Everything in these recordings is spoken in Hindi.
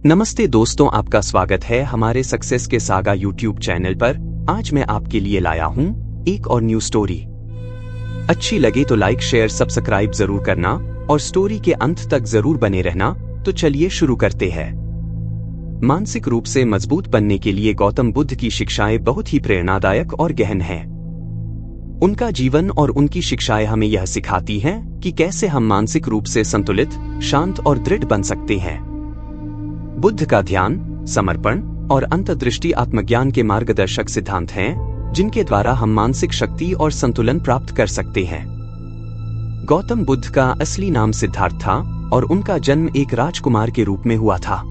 नमस्ते दोस्तों, आपका स्वागत है हमारे सक्सेस के सागा यूट्यूब चैनल पर। आज मैं आपके लिए लाया हूं एक और न्यू स्टोरी। अच्छी लगे तो लाइक शेयर सब्सक्राइब जरूर करना और स्टोरी के अंत तक जरूर बने रहना। तो चलिए शुरू करते हैं। मानसिक रूप से मजबूत बनने के लिए गौतम बुद्ध की शिक्षाएं बहुत ही प्रेरणादायक और गहन हैं। उनका जीवन और उनकी शिक्षाएं हमें यह सिखाती हैं कि कैसे हम मानसिक रूप से संतुलित, शांत और दृढ़ बन सकते हैं। बुद्ध का ध्यान, समर्पण और अंतर्दृष्टि आत्मज्ञान के मार्गदर्शक सिद्धांत हैं, जिनके द्वारा हम मानसिक शक्ति और संतुलन प्राप्त कर सकते हैं। गौतम बुद्ध का असली नाम सिद्धार्थ था और उनका जन्म एक राजकुमार के रूप में हुआ था।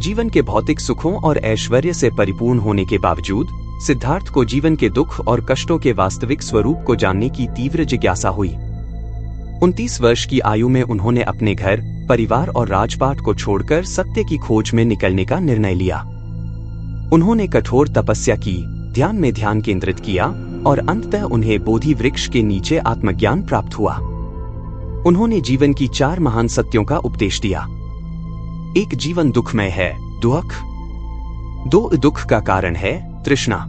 जीवन के भौतिक सुखों और ऐश्वर्य से परिपूर्ण होने के बावजूद सिद्धार्थ को जीवन के दुख और कष्टों के वास्तविक स्वरूप को जानने की तीव्र जिज्ञासा हुई। 29 वर्ष की आयु में उन्होंने अपने घर, परिवार और राजपाट को छोड़कर सत्य की खोज में निकलने का निर्णय लिया। उन्होंने कठोर तपस्या की, ध्यान में ध्यान केंद्रित किया और अंततः उन्हें बोधि वृक्ष के नीचे आत्मज्ञान प्राप्त हुआ। उन्होंने जीवन की 4 महान सत्यों का उपदेश दिया। 1. जीवन दुखमय है, दुख। 2. दुख का कारण है तृष्णा।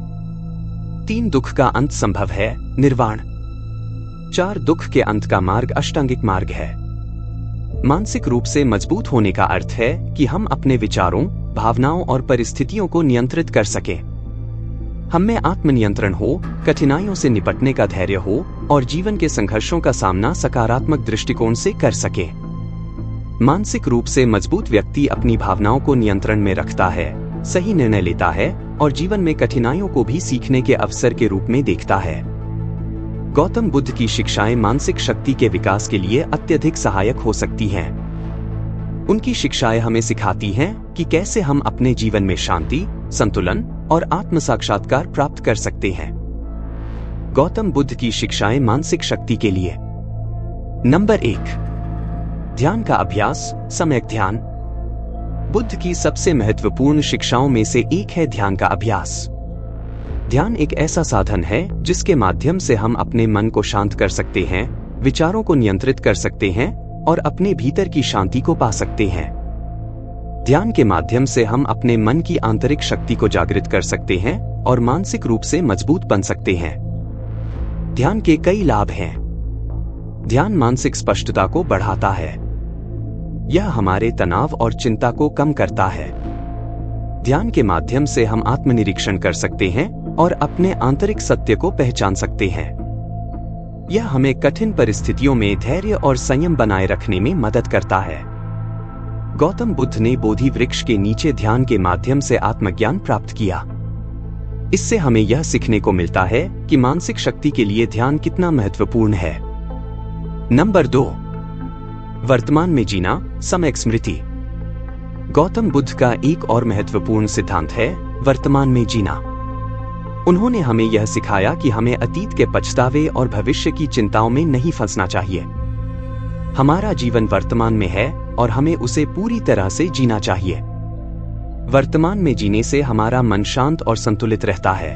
3. दुख का अंत संभव है, निर्वाण। 4. दुख के अंत का मार्ग अष्टांगिक मार्ग है। मानसिक रूप से मजबूत होने का अर्थ है कि हम अपने विचारों, भावनाओं और परिस्थितियों को नियंत्रित कर सकें। हम में आत्मनियंत्रण हो, कठिनाइयों से निपटने का धैर्य हो और जीवन के संघर्षों का सामना सकारात्मक दृष्टिकोण से कर सके। मानसिक रूप से मजबूत व्यक्ति अपनी भावनाओं को नियंत्रण में रखता है, सही निर्णय लेता है और जीवन में कठिनाइयों को भी सीखने के अवसर के रूप में देखता है। गौतम बुद्ध की शिक्षाएं मानसिक शक्ति के विकास के लिए अत्यधिक सहायक हो सकती हैं। उनकी शिक्षाएं हमें सिखाती हैं कि कैसे हम अपने जीवन में शांति, संतुलन और आत्म साक्षात्कार प्राप्त कर सकते हैं। गौतम बुद्ध की शिक्षाएं मानसिक शक्ति के लिए। नंबर 1, ध्यान का अभ्यास, सम्यक ध्यान। बुद्ध की सबसे महत्वपूर्ण शिक्षाओं में से एक है ध्यान का अभ्यास। ध्यान एक ऐसा साधन है जिसके माध्यम से हम अपने मन को शांत कर सकते हैं, विचारों को नियंत्रित कर सकते हैं और अपने भीतर की शांति को पा सकते हैं। ध्यान के माध्यम से हम अपने मन की आंतरिक शक्ति को जागृत कर सकते हैं और मानसिक रूप से मजबूत बन सकते हैं। ध्यान के कई लाभ हैं। ध्यान मानसिक स्पष्टता को बढ़ाता है। यह हमारे तनाव और चिंता को कम करता है। ध्यान के माध्यम से हम आत्मनिरीक्षण कर सकते हैं और अपने आंतरिक सत्य को पहचान सकते हैं। यह हमें कठिन परिस्थितियों में धैर्य और संयम बनाए रखने में मदद करता है। गौतम बुद्ध ने बोधि वृक्ष के नीचे ध्यान के माध्यम से आत्मज्ञान प्राप्त किया। इससे हमें यह सीखने को मिलता है कि मानसिक शक्ति के लिए ध्यान कितना महत्वपूर्ण है। नंबर 2, वर्तमान में जीना, सम्यक स्मृति। गौतम बुद्ध का एक और महत्वपूर्ण सिद्धांत है वर्तमान में जीना। उन्होंने हमें यह सिखाया कि हमें अतीत के पछतावे और भविष्य की चिंताओं में नहीं फंसना चाहिए। हमारा जीवन वर्तमान में है और हमें उसे पूरी तरह से जीना चाहिए। वर्तमान में जीने से हमारा मन शांत और संतुलित रहता है।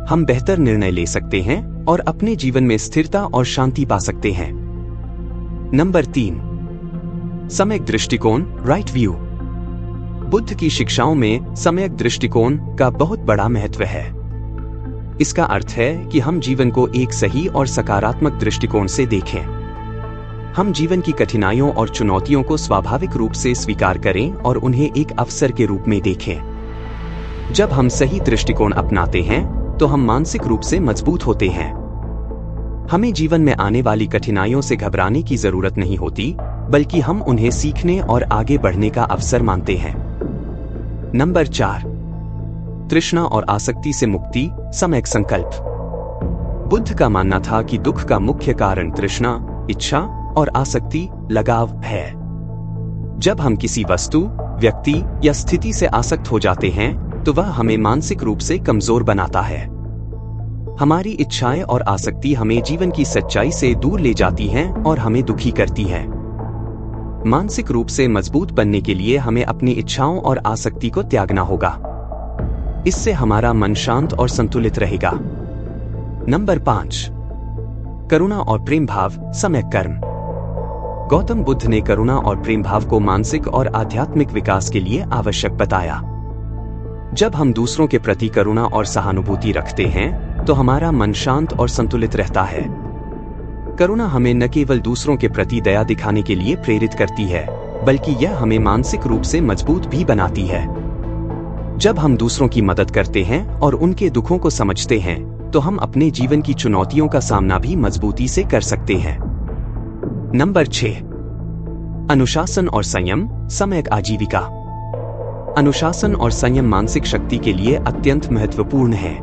हम बेहतर निर्णय ले सकते हैं और अपने जीवन में स्थिरता और शांति पा सकते हैं। नंबर 3, सम्यक दृष्टिकोण, राइट व्यू। बुद्ध की शिक्षाओं में सम्यक दृष्टिकोण का बहुत बड़ा महत्व है। इसका अर्थ है कि हम जीवन को एक सही और सकारात्मक दृष्टिकोण से देखें। हम जीवन की कठिनाइयों और चुनौतियों को स्वाभाविक रूप से स्वीकार करें और उन्हें एक अवसर के रूप में देखें। जब हम सही दृष्टिकोण अपनाते हैं तो हम मानसिक रूप से मजबूत होते हैं। हमें जीवन में आने वाली कठिनाइयों से घबराने की जरूरत नहीं होती, बल्कि हम उन्हें सीखने और आगे बढ़ने का अवसर मानते हैं। नंबर 4, तृष्णा और आसक्ति से मुक्ति, सम्यक संकल्प। बुद्ध का मानना था कि दुख का मुख्य कारण तृष्णा, इच्छा और आसक्ति, लगाव है। जब हम किसी वस्तु, व्यक्ति या स्थिति से आसक्त हो जाते हैं तो वह हमें मानसिक रूप से कमजोर बनाता है। हमारी इच्छाएं और आसक्ति हमें जीवन की सच्चाई से दूर ले जाती हैं और हमें दुखी करती हैं। मानसिक रूप से मजबूत बनने के लिए हमें अपनी इच्छाओं और आसक्ति को त्यागना होगा। इससे हमारा मन शांत और संतुलित रहेगा। नंबर 5, करुणा और प्रेम भाव, सम्यक कर्म। गौतम बुद्ध ने करुणा और प्रेम भाव को मानसिक और आध्यात्मिक विकास के लिए आवश्यक बताया। जब हम दूसरों के प्रति करुणा और सहानुभूति रखते हैं तो हमारा मन शांत और संतुलित रहता है। करुणा हमें न केवल दूसरों के प्रति दया दिखाने के लिए प्रेरित करती है, बल्कि यह हमें मानसिक रूप से मजबूत भी बनाती है। जब हम दूसरों की मदद करते हैं और उनके दुखों को समझते हैं तो हम अपने जीवन की चुनौतियों का सामना भी मजबूती से कर सकते हैं। नंबर 6, अनुशासन और संयम, सम्यक आजीविका। अनुशासन और संयम मानसिक शक्ति के लिए अत्यंत महत्वपूर्ण है।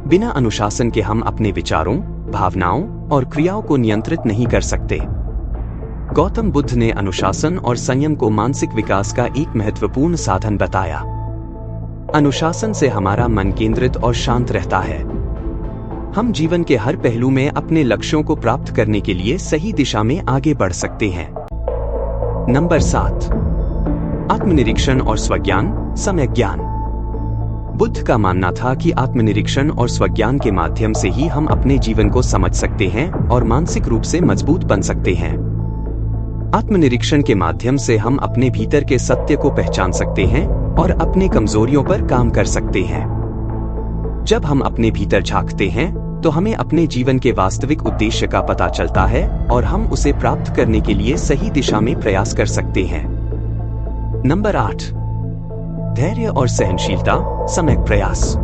बिना अनुशासन के हम अपने विचारों, भावनाओं और क्रियाओं को नियंत्रित नहीं कर सकते। गौतम बुद्ध ने अनुशासन और संयम को मानसिक विकास का एक महत्वपूर्ण साधन बताया। अनुशासन से हमारा मन केंद्रित और शांत रहता है। हम जीवन के हर पहलू में अपने लक्ष्यों को प्राप्त करने के लिए सही दिशा में आगे बढ़ सकते हैं। नंबर 7, आत्मनिरीक्षण और स्वज्ञान, सम्यक ज्ञान। बुद्ध का मानना था कि आत्मनिरीक्षण और स्वज्ञान के माध्यम से ही हम अपने जीवन को समझ सकते हैं और मानसिक रूप से मजबूत बन सकते हैं। आत्मनिरीक्षण के माध्यम से हम अपने भीतर के सत्य को पहचान सकते हैं और अपने कमजोरियों पर काम कर सकते हैं। जब हम अपने भीतर झांकते हैं तो हमें अपने जीवन के वास्तविक उद्देश्य का पता चलता है और हम उसे प्राप्त करने के लिए सही दिशा में प्रयास कर सकते हैं। नंबर 8, धैर्य और सहनशीलता, सम्यक प्रयास।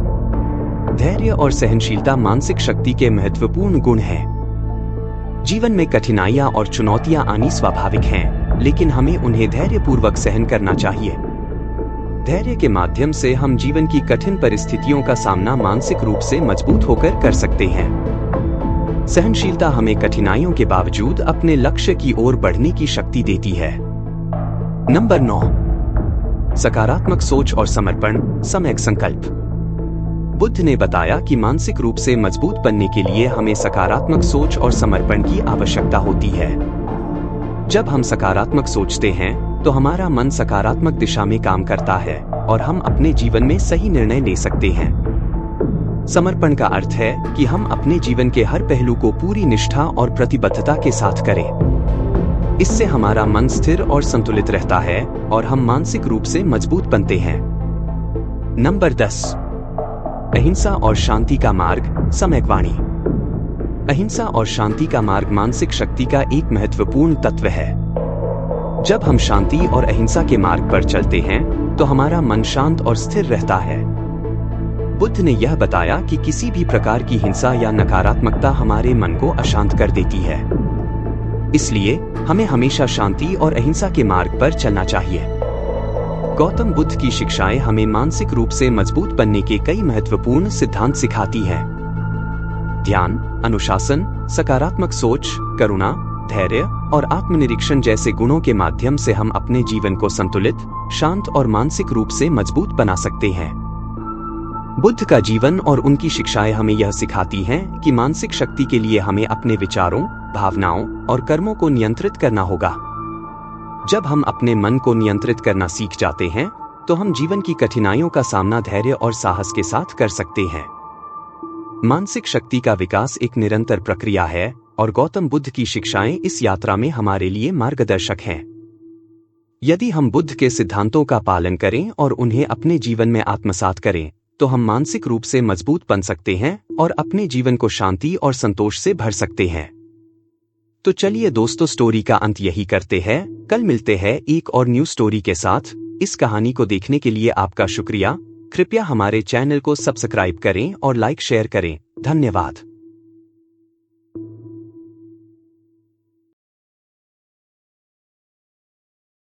धैर्य और सहनशीलता मानसिक शक्ति के महत्वपूर्ण गुण हैं। जीवन में कठिनाइयां और चुनौतियां आनी स्वाभाविक हैं, लेकिन हमें उन्हें धैर्यपूर्वक सहन करना चाहिए। धैर्य के माध्यम से हम जीवन की कठिन परिस्थितियों का सामना मानसिक रूप से मजबूत होकर कर सकते हैं। सहनशीलता हमें कठिनाइयों के बावजूद अपने लक्ष्य की ओर बढ़ने की शक्ति देती है। नंबर 9, सकारात्मक सोच और समर्पण, सम्यक संकल्प। बुद्ध ने बताया कि मानसिक रूप से मजबूत बनने के लिए हमें सकारात्मक सोच और समर्पण की आवश्यकता होती है। जब हम सकारात्मक सोचते हैं तो हमारा मन सकारात्मक दिशा में काम करता है और हम अपने जीवन में सही निर्णय ले सकते हैं। समर्पण का अर्थ है कि हम अपने जीवन के हर पहलू को पूरी निष्ठा और प्रतिबद्धता के साथ करें। इससे हमारा मन स्थिर और संतुलित रहता है और हम मानसिक रूप से मजबूत बनते हैं। नंबर 10, अहिंसा और शांति का मार्ग, सम्यक वाणी। अहिंसा और शांति का मार्ग मानसिक शक्ति का एक महत्वपूर्ण तत्व है। जब हम शांति और अहिंसा के मार्ग पर चलते हैं तो हमारा मन शांत और स्थिर रहता है। बुद्ध ने यह बताया कि किसी भी प्रकार की हिंसा या नकारात्मकता हमारे मन को अशांत कर देती है। इसलिए हमें हमेशा शांति और अहिंसा के मार्ग पर चलना चाहिए। गौतम बुद्ध की शिक्षाएं हमें मानसिक रूप से मजबूत बनने के कई महत्वपूर्ण सिद्धांत सिखाती हैं। ध्यान, अनुशासन, सकारात्मक सोच, करुणा, धैर्य और आत्मनिरीक्षण जैसे गुणों के माध्यम से हम अपने जीवन को संतुलित, शांत और मानसिक रूप से मजबूत बना सकते हैं। बुद्ध का जीवन और उनकी शिक्षाएं हमें यह सिखाती हैं कि मानसिक शक्ति के लिए हमें अपने विचारों, भावनाओं और कर्मों को नियंत्रित करना होगा। जब हम अपने मन को नियंत्रित करना सीख जाते हैं तो हम जीवन की कठिनाइयों का सामना धैर्य और साहस के साथ कर सकते हैं। मानसिक शक्ति का विकास एक निरंतर प्रक्रिया है और गौतम बुद्ध की शिक्षाएं इस यात्रा में हमारे लिए मार्गदर्शक हैं। यदि हम बुद्ध के सिद्धांतों का पालन करें और उन्हें अपने जीवन में आत्मसात करें तो हम मानसिक रूप से मजबूत बन सकते हैं और अपने जीवन को शांति और संतोष से भर सकते हैं। तो चलिए दोस्तों, स्टोरी का अंत यही करते हैं। कल मिलते हैं एक और न्यू स्टोरी के साथ। इस कहानी को देखने के लिए आपका शुक्रिया। कृपया हमारे चैनल को सब्सक्राइब करें और लाइक शेयर करें। धन्यवाद।